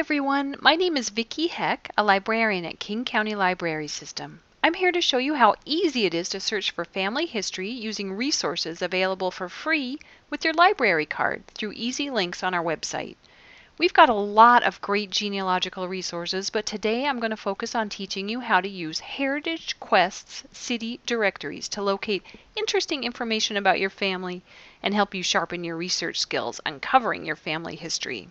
everyone, my name is Vicki Heck, a librarian at King County Library System. I'm here to show you how easy it is to search for family history using resources available for free with your library card through easy links on our website. We've got a lot of great genealogical resources, but today I'm going to focus on teaching you how to use HeritageQuest's city directories to locate interesting information about your family and help you sharpen your research skills uncovering your family history.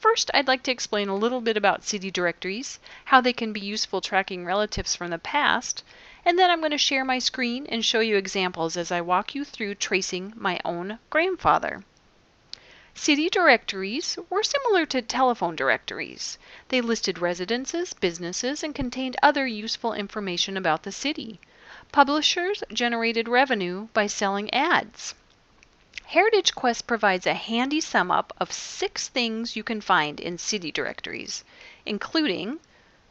First, I'd like to explain a little bit about city directories, how they can be useful tracking relatives from the past, and then I'm going to share my screen and show you examples as I walk you through tracing my own grandfather. City directories were similar to telephone directories. They listed residences, businesses, and contained other useful information about the city. Publishers generated revenue by selling ads. HeritageQuest provides a handy sum up of 6 things you can find in city directories, including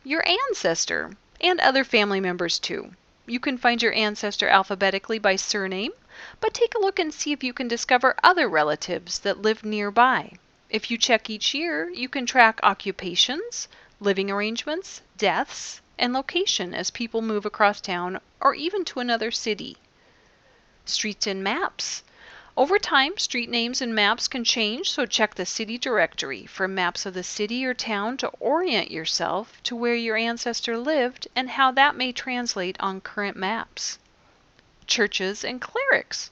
your ancestor and other family members too. You can find your ancestor alphabetically by surname, but take a look and see if you can discover other relatives that live nearby. If you check each year, you can track occupations, living arrangements, deaths, and location as people move across town or even to another city. Streets and maps. Over time, street names and maps can change, so check the city directory for maps of the city or town to orient yourself to where your ancestor lived and how that may translate on current maps. Churches and clerics.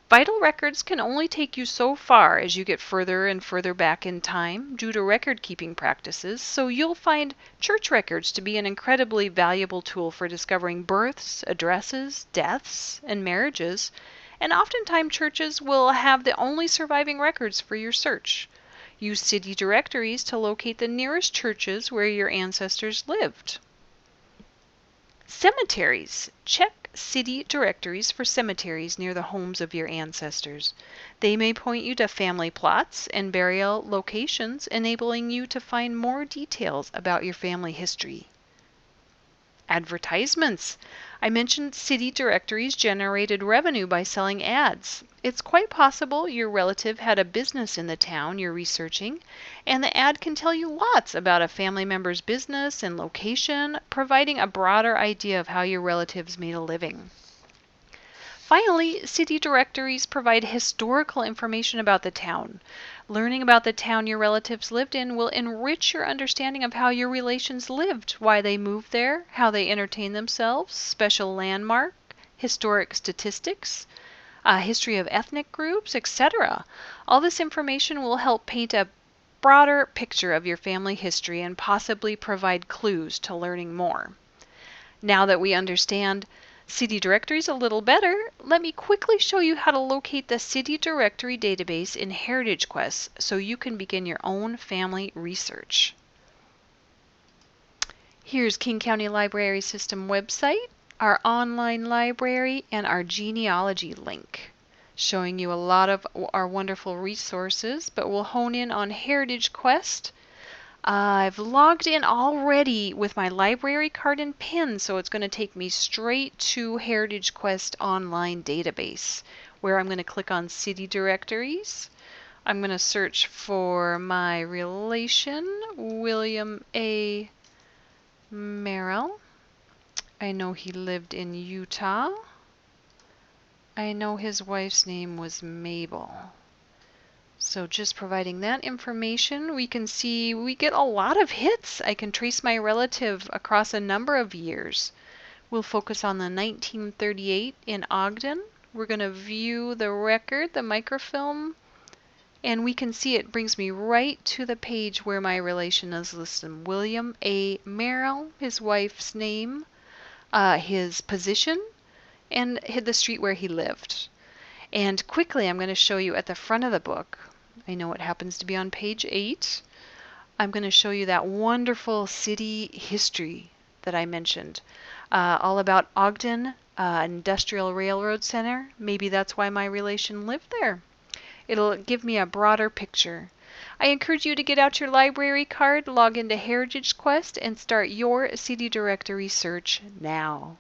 Vital records can only take you so far as you get further and further back in time due to record-keeping practices, so you'll find church records to be an incredibly valuable tool for discovering births, addresses, deaths, and marriages. And oftentimes churches will have the only surviving records for your search. Use city directories to locate the nearest churches where your ancestors lived. Cemeteries. Check city directories for cemeteries near the homes of your ancestors. They may point you to family plots and burial locations, enabling you to find more details about your family history. Advertisements. I mentioned city directories generated revenue by selling ads. It's quite possible your relative had a business in the town you're researching, and the ad can tell you lots about a family member's business and location, providing a broader idea of how your relatives made a living. Finally, city directories provide historical information about the town. Learning about the town your relatives lived in will enrich your understanding of how your relations lived, why they moved there, how they entertained themselves, special landmark, historic statistics, history of ethnic groups, etc. All this information will help paint a broader picture of your family history and possibly provide clues to learning more. Now that we understand city directories a little better, let me quickly show you how to locate the city directory database in HeritageQuest so you can begin your own family research. Here's King County Library System website, our online library, and our genealogy link, showing you a lot of our wonderful resources, but we'll hone in on HeritageQuest. I've logged in already with my library card and PIN, so it's going to take me straight to HeritageQuest online database, where I'm going to click on city directories. I'm going to search for my relation, William A. Merrill. I know he lived in Utah. I know his wife's name was Mabel. So just providing that information, we can see we get a lot of hits. I can trace my relative across a number of years. We'll focus on the 1938 in Ogden. We're going to view the record, the microfilm, and we can see it brings me right to the page where my relation is listed. William A. Merrill, his wife's name, his position, and the street where he lived. And quickly I'm going to show you at the front of the book, I know it happens to be on page 8, I'm going to show you that wonderful city history that I mentioned, all about Ogden Industrial Railroad Center. Maybe that's why my relation lived there. It'll give me a broader picture. I encourage you to get out your library card, log into HeritageQuest, and start your city directory search now.